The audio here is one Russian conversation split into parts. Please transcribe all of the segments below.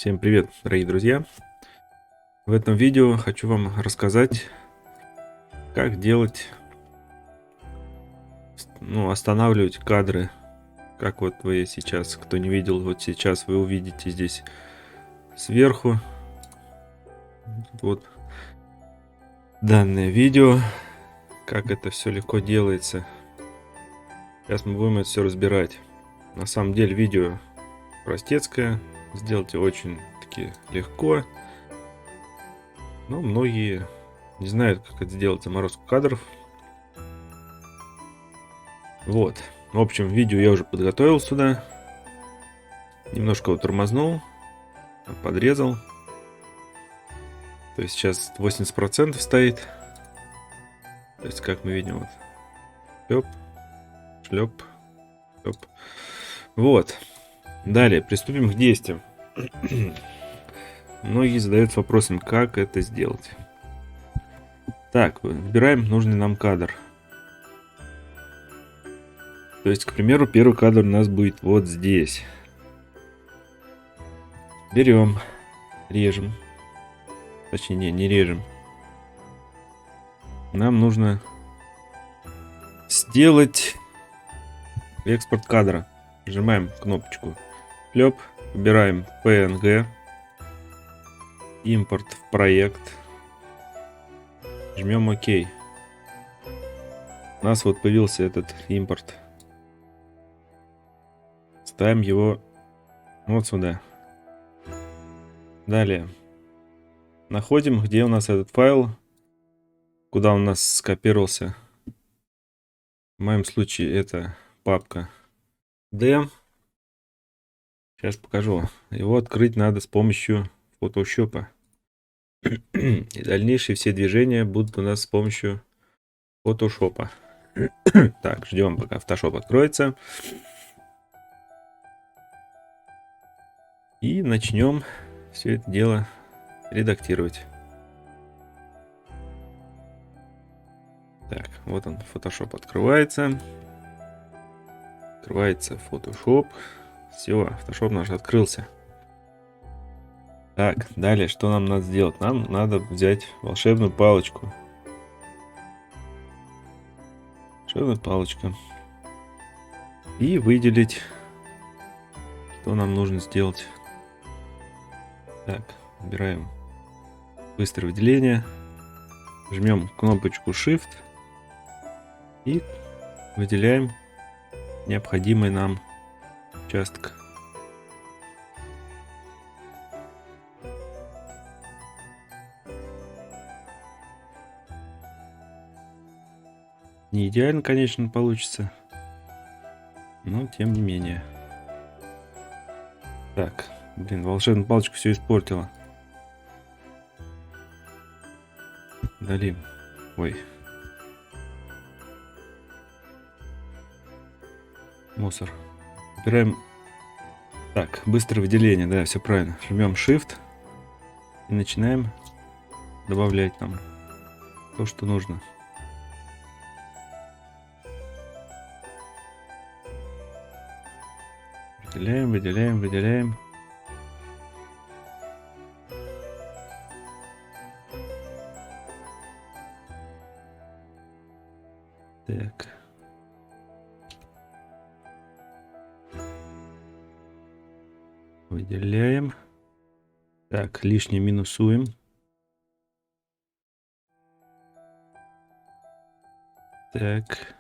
Всем привет, дорогие друзья! В этом видео хочу вам рассказать, как делать, останавливать кадры. Как вот вы сейчас, кто не видел, вот сейчас вы увидите здесь сверху вот данное видео, как это все легко делается. Сейчас мы будем это все разбирать. На самом деле видео простецкое, сделать очень-таки легко, но многие не знают, как это сделать, заморозку кадров. Вот. В общем, видео я уже подготовил сюда. Немножко вот тормознул, подрезал. То есть сейчас 80% стоит. То есть, как мы видим, вот. Шлеп, шлеп, шлеп. Вот. Далее, приступим к действиям. Многие задаются вопросом, как это сделать. Так, выбираем нужный нам кадр. То есть, к примеру, первый кадр у нас будет вот здесь. Берем, режем. Точнее, не режем. Нам нужно сделать экспорт кадра. Нажимаем кнопочку «Клёп», выбираем PNG, импорт в проект, жмем ОК. У нас вот появился этот импорт. Ставим его вот сюда. Далее находим, где у нас этот файл, куда он у нас скопировался. В моем случае это папка D. Сейчас покажу. Его открыть надо с помощью Photoshop. И дальнейшие все движения будут у нас с помощью Photoshop. Так, ждем, пока Photoshop откроется. И начнем все это дело редактировать. Так, вот он, Photoshop открывается. Открывается Photoshop. Все, Photoshop наш открылся. Так, далее, что нам надо сделать? Нам надо взять волшебную палочку. Волшебная палочка. И выделить, что нам нужно сделать. Так, выбираем быстрое выделение. Жмем кнопочку Shift. И выделяем необходимый нам участок. Не идеально, конечно, получится, но тем не менее. Так, блин, волшебная палочка все испортила. Удалим. Ой. Мусор. Выбираем. Так, быстрое выделение, да, все правильно. Жмем Shift и начинаем добавлять нам то, что нужно. Выделяем, выделяем, выделяем. Так. Выделяем. Так, лишнее минусуем. Так.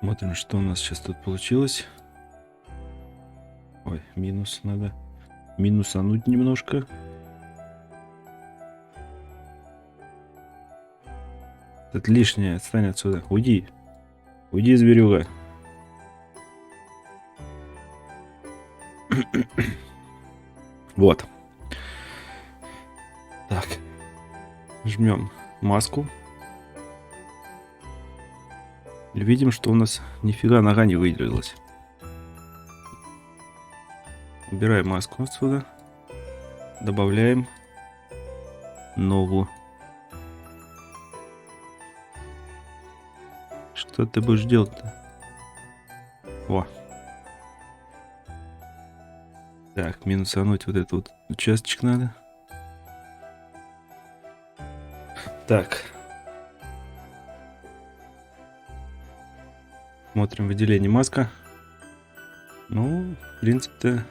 Смотрим, что у нас сейчас тут получилось. Ой, минус надо минусануть немножко. Это лишнее, отстань отсюда. Уйди. Уйди, зверюга. Вот. Так. Жмем маску. И видим, что у нас нифига нога не выделилась. Убираем маску отсюда. Добавляем ногу. Что ты будешь делать-то? Так, минусануть вот этот вот участочек надо. Так. Смотрим выделение маска. Ну, в принципе-то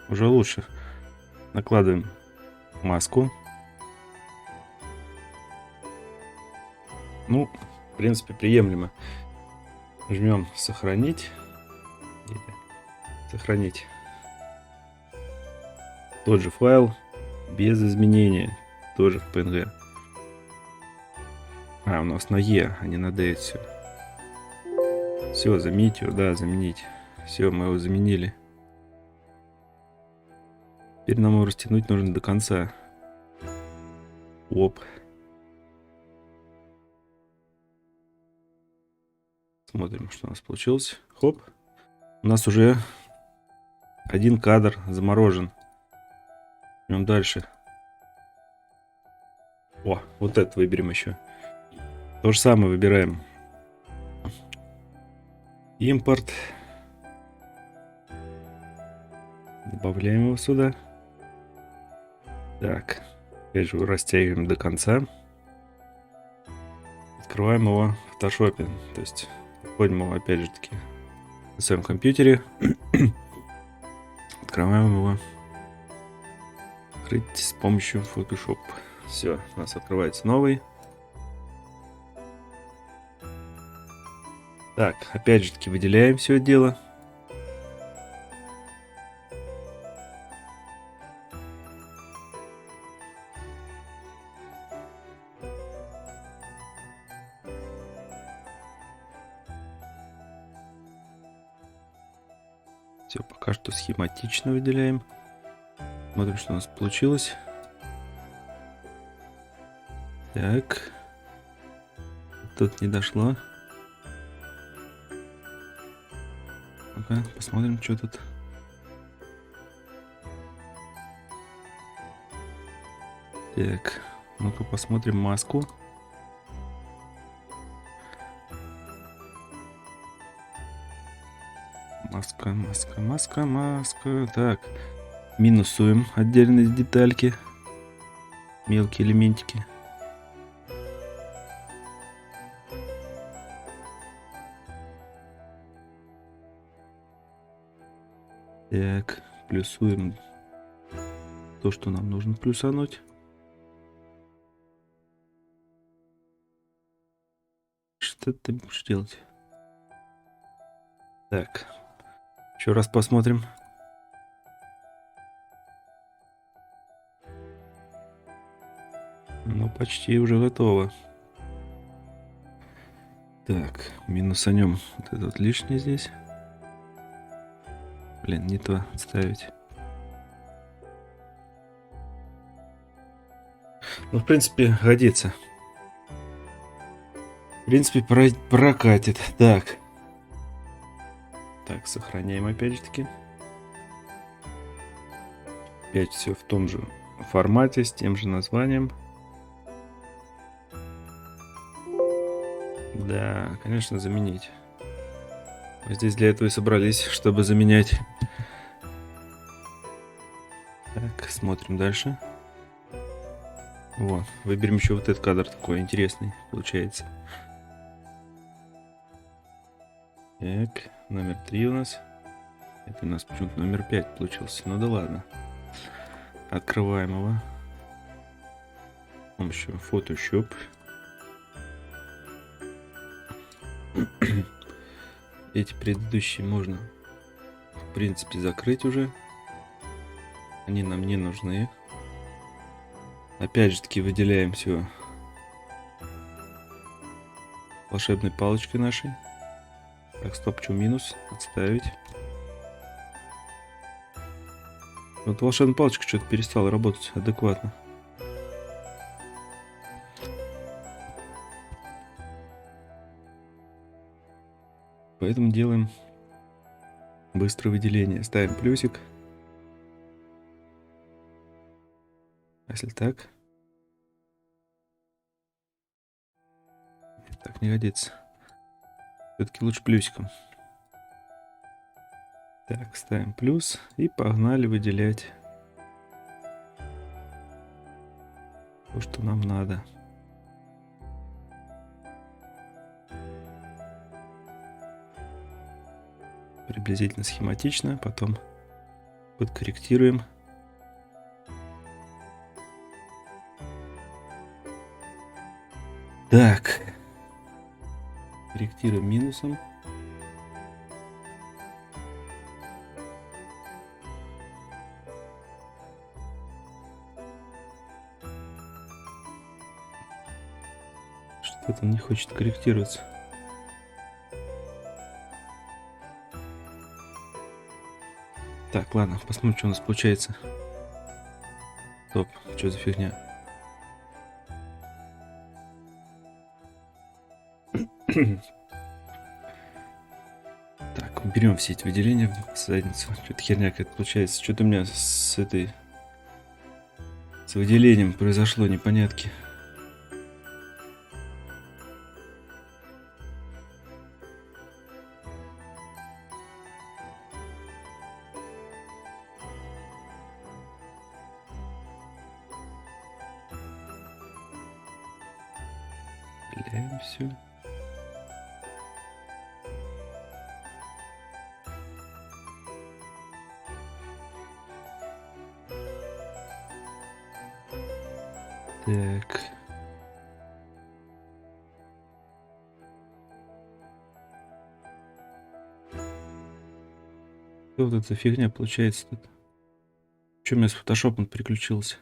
уже лучше. Накладываем маску. Ну, в принципе, приемлемо. Жмем сохранить. Сохранить. Тот же файл, без изменения. Тоже в PNG. А, у нас на E, а не на D все. Все, заменить его, да, заменить. Все, мы его заменили. Теперь нам его растянуть нужно до конца. Оп. Смотрим, что у нас получилось. Хоп. У нас уже один кадр заморожен. Идем дальше. О, вот этот выберем еще. То же самое выбираем. Импорт. Добавляем его сюда. Так. Опять же растягиваем до конца. Открываем его в фотошопе. То есть входим его опять же таки на своем компьютере. Открываем его. Открыть с помощью Photoshop. Все, у нас открывается новый. Так, опять же таки выделяем все это дело. Все, пока что схематично выделяем. Смотрим, что у нас получилось. Так. Тут не дошло. Ну-ка, посмотрим, что тут. Так, ну-ка посмотрим маску. Маска. Так, минусуем отдельные детальки. Мелкие элементики. Так, плюсуем то, что нам нужно плюсануть. Что ты будешь делать? Так, еще раз посмотрим. Ну, почти уже готово. Так, минусанем вот это вот лишнее здесь. Блин, не то ставить. Ну, в принципе, годится. В принципе, прокатит. Так. Так, сохраняем опять же таки. Опять все в том же формате, с тем же названием. Да, конечно, заменить. Мы здесь для этого и собрались, чтобы заменять. Так, смотрим дальше. Вот, выберем еще вот этот кадр такой интересный, получается. Так, номер 3 у нас. Это у нас почему-то номер 5 получился. Ну да ладно. Открываем его. С помощью Photoshop. Эти предыдущие можно, в принципе, закрыть уже. Они нам не нужны. Опять же таки выделяем все волшебной палочкой нашей. Так, стоп, что минус? Отставить. Вот волшебная палочка что-то перестала работать адекватно. Поэтому делаем быстрое выделение. Ставим плюсик. А если так? Так не годится. Все-таки лучше плюсиком. Так, ставим плюс и погнали выделять то, что нам надо. Приблизительно схематично, потом подкорректируем. Так, корректируем минусом. Что-то не хочет корректироваться. Так, ладно, посмотрим, что у нас получается. Стоп, что за фигня? Так, уберем все эти выделения в задницу. Что-то херня какая-то получается. Что-то у меня с выделением произошло непонятки. Выделяем все. Так. Что вот эта фигня получается тут? Что у меня с фотошопом переключился?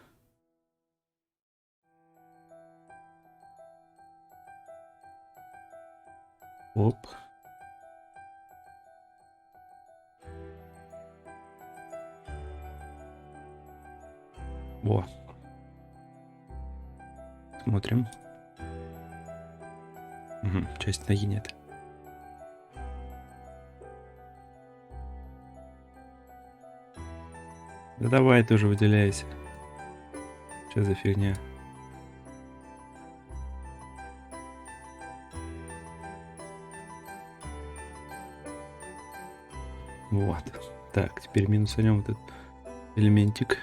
Оп. Во. Смотрим. Угу, часть ноги нет. Да давай тоже выделяйся. Что за фигня? Вот. Так, теперь минусанем вот этот элементик.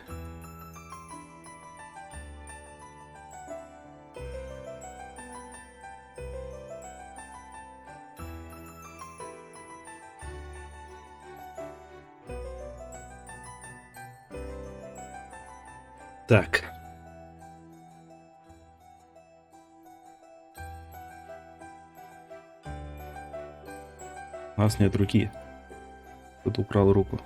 Так. У нас нет руки. Кто-то украл руку.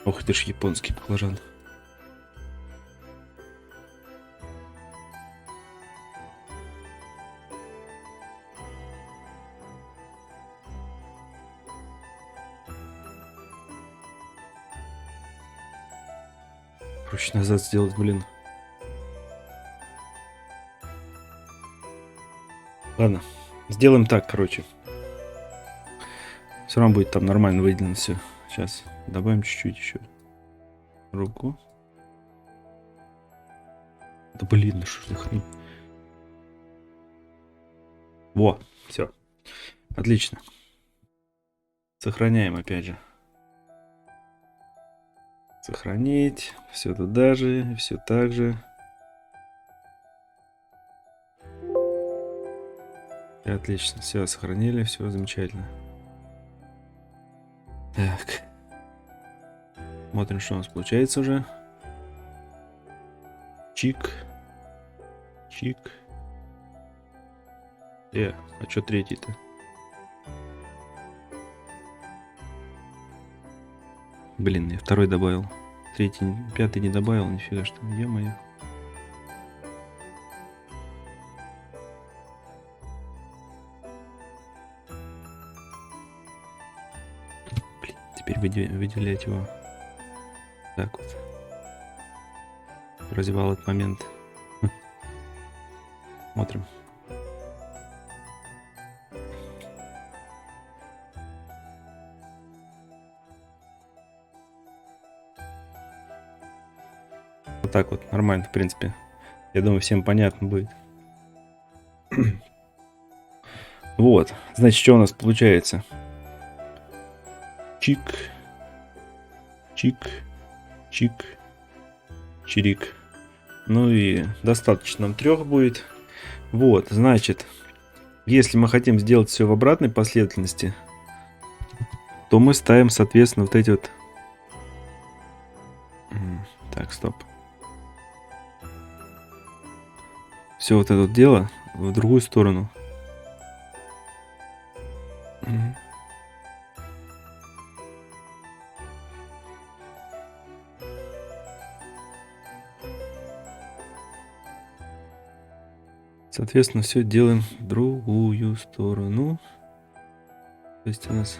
Ох ты ж японский баклажан. Проще назад сделать, блин. Ладно, сделаем так, короче. Все равно будет там нормально выделено все. Сейчас добавим чуть-чуть еще. Руку. Да блин, ну что за хрень. Во, все. Отлично. Сохраняем опять же. Сохранить. Все туда же, все так же. Отлично, все сохранили, все замечательно. Так. Смотрим, что у нас получается уже. Чик. Чик. А что третий-то? Блин, я второй добавил. Третий, пятый не добавил, нифига что. Е-мое. Блин, теперь выделять его. Так вот. Развивал этот момент. Смотрим. Вот так вот, нормально, в принципе. Я думаю, всем понятно будет. Вот, значит, что у нас получается? Чик, чик, чик, чирик. Ну и достаточно нам 3 будет. Вот, значит, если мы хотим сделать все в обратной последовательности, то мы ставим, соответственно, вот эти вот... Так, стоп. Все вот это вот дело в другую сторону. Соответственно, все делаем в другую сторону. То есть у нас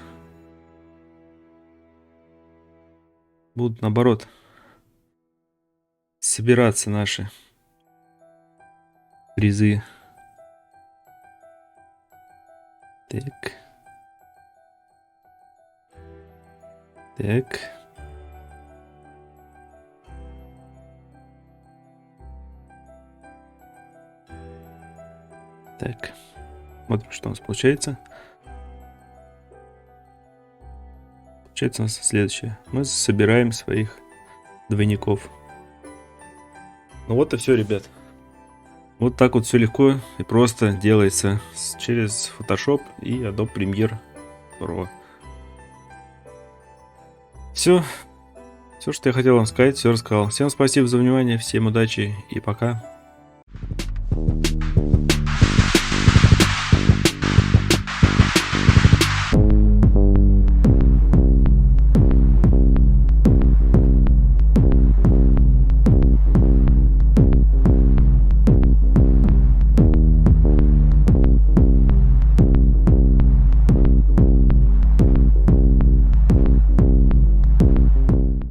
будут, наоборот, собираться наши призы. Так. Так. Так. Смотрим, что у нас получается. Получается у нас следующее. Мы собираем своих двойников. Ну вот и все, ребят. Вот так вот все легко и просто делается через Photoshop и Adobe Premiere Pro. Все, что я хотел вам сказать, все рассказал. Всем спасибо за внимание, всем удачи и пока.